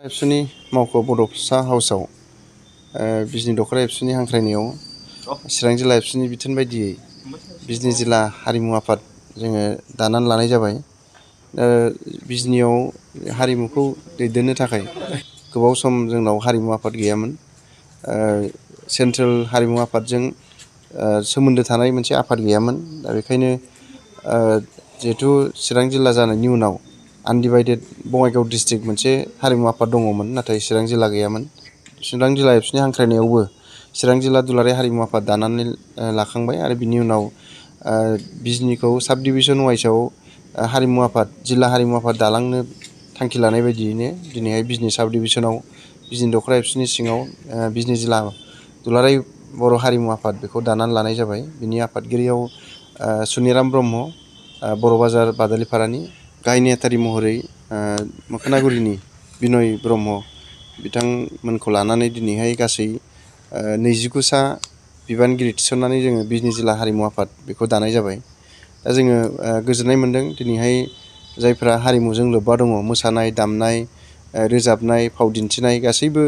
एबसुनि मावख' बड'सा हाउसआव बिजनि दख'र एबसुनि हांख्रायनायाव चिरां जिल्ला एबसुनि बिथोन बायदियै बिजनि जिल्ला हारिमु आफाद जोङो दानानै लानाय जाबाय। बिजनियाव हारिमुखौ दैदेननो थाखाय गोबाव सम जोंनाव हारिमु आफाद गैयामोन। सेन्ट्रेल हारिमु आफादजों सोमोन्दो थानाय मोनसे आफाद गैयामोन। दा बेखायनो जिहेथु चिरां जिल्ला जानायनि उनाव आनडिभाइडेड बङाइगाव डिस्ट्रिक्ट मोनसे हारिमु आफाद दङमोन, नाथाय चिरां जिल्ला गैयामोन। चिरां जिल्ला एबसुनि हांख्रायनायावबो चिरां जिल्ला दुलाराय हारिमु आफाद दानानै लाखांबाय आरो बिनि उनाव बिजनिखौ साब डिभिजन वाइसआव हारिमु आफाद जिल्ला हारिमु आफाद दालांनो थांखि लानाय बायदियैनो दिनैहाय बिजनि साब डिभिजनाव बिजनि दख'र एबसुनि सिङाव बिजनि जिल्ला दुलाराय बर' हारिमु आफाद बेखौ दानानै लानाय जाबाय। बिनि आफादगिरियाव सुनिराम ब्रह्म, बर' बाजार बादालिपारानि, गाहाय नेहाथारि महरै मोखोनागुरिनि बिनय ब्रह्म बिथांमोनखौ लानानै दिनैहाय गासै 29 सा बिबानगिरि थिसननानै जोङो बिजनि जिल्ला हारिमु आफाद बेखौ दानाय जाबाय। दा जोङो गोजोननाय मोन्दों दिनैहाय जायफ्रा हारिमुजों लोब्बा दङ, मोसानाय, दामनाय, रोजाबनाय, फाव दिन्थिनाय गासैबो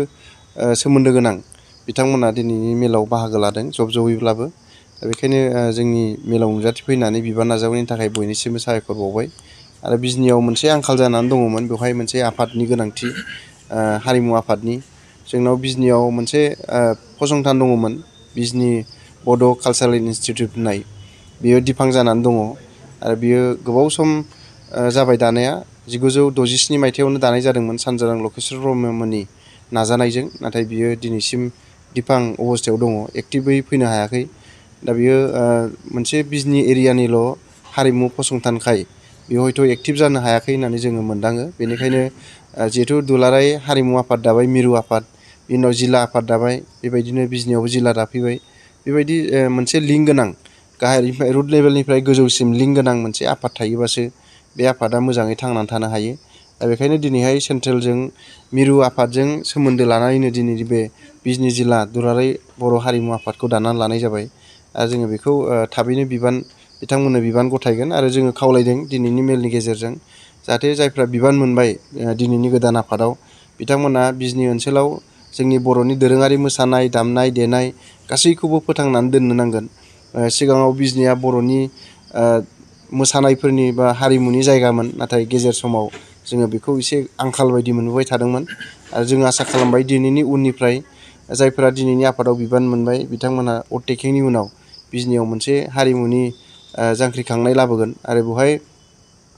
सोमोन्दो गोनां बिथांमोना दिनैनि मेलाव बाहागो लादों जब जबैब्लाबो। दा बेखायनो जोंनि मेलाव नुजाथिफैनानै बिबान नाजावनायनि थाखाय बयनिसिमबो साबायखर बावबाय। आरो बिजनियाव मोनसे आंखाल जानानै दङमोन, बेवहाय मोनसे आफादनि गोनांथि, हारिमु आफादनि। जोंनाव बिजनियाव मोनसे फसंथान दङमोन, बिजनि बड' कालचारेल इनस्टिटिउट होननाय, बियो दिफां जानानै दङ आरो बियो गोबाव सम जाबाय दानाया। 1967 मायथाइयावनो दानाय जादोंमोन सानजारां लकेश्वर ब्रह्ममोननि नाजानायजों, नाथाय बियो दिनैसिम दिफां अबस्थायाव दङ, एक्टिभै फैनो हायाखै। दा बियो मोनसे बिजनि एरियानिल' हारिमु फसंथानखाय बेयो हयथ' एक्टिभ जानो हायाखै होननानै जोङो मोनदाङो। बेनिखायनो जिहेथु दुलाराय हारिमु आफाद दाबाय, मिरु आफाद, बिनि उनाव जिल्ला आफाद दाबाय, बेबायदिनो बिजनियावबो जिल्ला दाफैबाय। बेबायदि मोनसे लिंक गोनां, गाहायनिफ्राय रुट लेभेलनिफ्राय गोजौसिम लिंक गोनां मोनसे आफाद थायोबासो बे आफादा मोजाङै थांनानै थानो हायो। दा बेखायनो दिनैहाय सेन्ट्रेलजों मिरु आफादजों सोमोन्दो लानानैनो दिनैनि बे बिजनि जिल्ला दुलाराय बर' हारिमु आफादखौ दानानै लानाय जाबाय। आरो जोङो बेखौ थाबैनो बिथांमोननो बिबान गथायगोन आरो जोङो खावलायदों दिनैनि मेलनि गेजेरजों जाहाथे जायफ्रा बिबान मोनबाय दिनैनि गोदान आफादाव, बिथांमोना बिजनि ओनसोलाव जोंनि बर'नि दोरोङारि मोसानाय, दामनाय, देनाय गासैखौबो फोथांनानै दोननो नांगोन। सिगाङाव बिजनिया बर'नि मोसानायफोरनि बा हारिमुनि जायगामोन, नाथाय गेजेर समाव जोङो बेखौ एसे आंखाल बायदि मोनबोबाय थादोंमोन। आरो जों आसा खालामबाय दिनैनि उननिफ्राय जायफोरा दिनैनि आफादाव बिबान मोनबाय बिथांमोनहा अटेकिंनि उनाव बिजनियाव मोनसे हारिमुनि जांख्रिखांनाय लाबोगोन आरो बेवहाय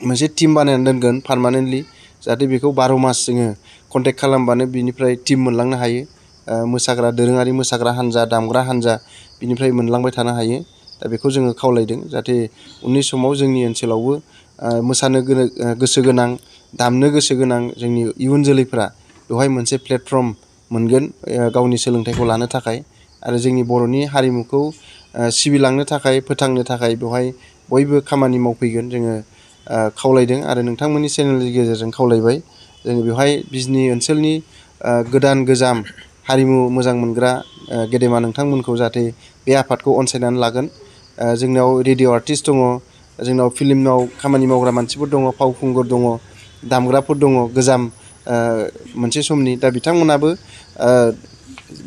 मोनसे टिम बानायनानै दोनगोन पारमानेन्टलि, जाहाथे बेखौ 12 मास जोङो कन्टेक्ट खालामबानो बिनिफ्राय टिम मोनलांनो हायो। मोसाग्रा, दोरोङारि मोसाग्रा हान्जा, दामग्रा हान्जा बिनिफ्राय मोनलांबाय थानो हायो। दा बेखौ जोङो खावलायदों जाहाथे उननि समाव जोंनि ओनसोलावबो मोसानो गोसो गोनां, दामनो गोसो गोनां जोंनि इयुन जोलैफ्रा बेवहाय मोनसे प्लेटफर्म मोनगोन गावनि सोलोंथाइखौ लानो थाखाय आरो जोंनि बर'नि हारिमुखौ सिबिलांनो थाखाय, फोथांनो थाखाय बेवहाय बयबो खामानि मावफैगोन जोङो खावलायदों आरो नोंथांमोननि चेनेलनि गेजेरजों खावलायबाय। जोङो बेवहाय बिजनि ओनसोलनि गोदान गोजाम हारिमु मोजां मोनग्रा गेदेमा नोंथांमोनखौ जाहाथे बे आफादखौ अनसायनानै लागोन। जोंनाव रेडिअ' आर्टिस्ट दङ, जोंनाव फिल्माव खामानि मावग्रा मानसिफोर दङ, फावखुंगुर दङ, दामग्राफोर दङ गोजाम मोनसे समनि। दा बिथांमोनाबो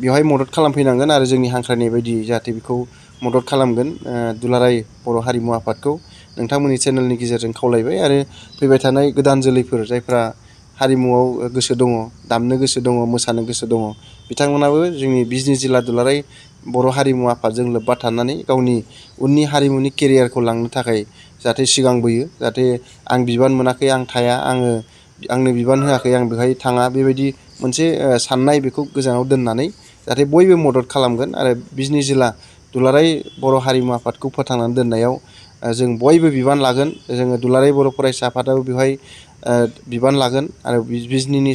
बेवहाय मदद खालामफैनांगोन आरो जोंनि हांख्रायनाय बायदि जाहाथे बेखौ मदद खालामगोन। दुलाराय बर' हारिमु आफादखौ नोंथांमोननि चेनेलनि गेजेरजों खावलायबाय आरो फैबाय थानाय गोदान जोलैफोर जायफ्रा हारिमुआव गोसो दङ, दामनो गोसो दङ, मोसानो गोसो दङ, बिथांमोनाबो जोंनि बिजनि जिल्ला दुलाराय बर' हारिमु आफादजों लोब्बा थानानै गावनि उननि हारिमुनि केरियारखौ लांनो थाखाय जाहाथे सिगांबोयो। जाहाथे आं बिबान मोनाखै, आं थाया, आंनो बिबान होआखै, आं बेवहाय थाङा, बेबायदि मोनसे साननाय बेखौ गोजानाव दोननानै जाहाथे बयबो मदद खालामगोन आरो बिजनि जिल्ला दुलाराय बर' हारिमु आफादखौ फोथांनानै दोननायाव जों बयबो बिबान लागोन। जोङो दुलाराय बर' फरायसा आफादाबो बेवहाय बिबान लागोन आरो बिजनिनि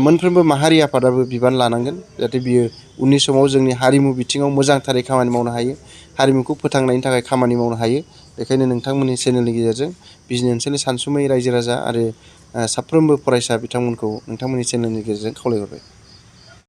मोनफ्रोमबो माहारि आफादाबो बिबान लानांगोन जाहाथे बियो उननि समाव जोंनि हारिमु बिथिङाव मोजांथारै खामानि मावनो हायो, हारिमुखौ फोथांनायनि थाखाय खामानि मावनो हायो। बेखायनो नोंथांमोननि चेनेलनि गेजेरजों बिजनि ओनसोलनि सानसुमै रायजो राजा आरो साफ्रोमबो फरायसा बिथांमोनखौ नोंथांमोननि चेनेलनि गेजेरजों खावलायहरबाय।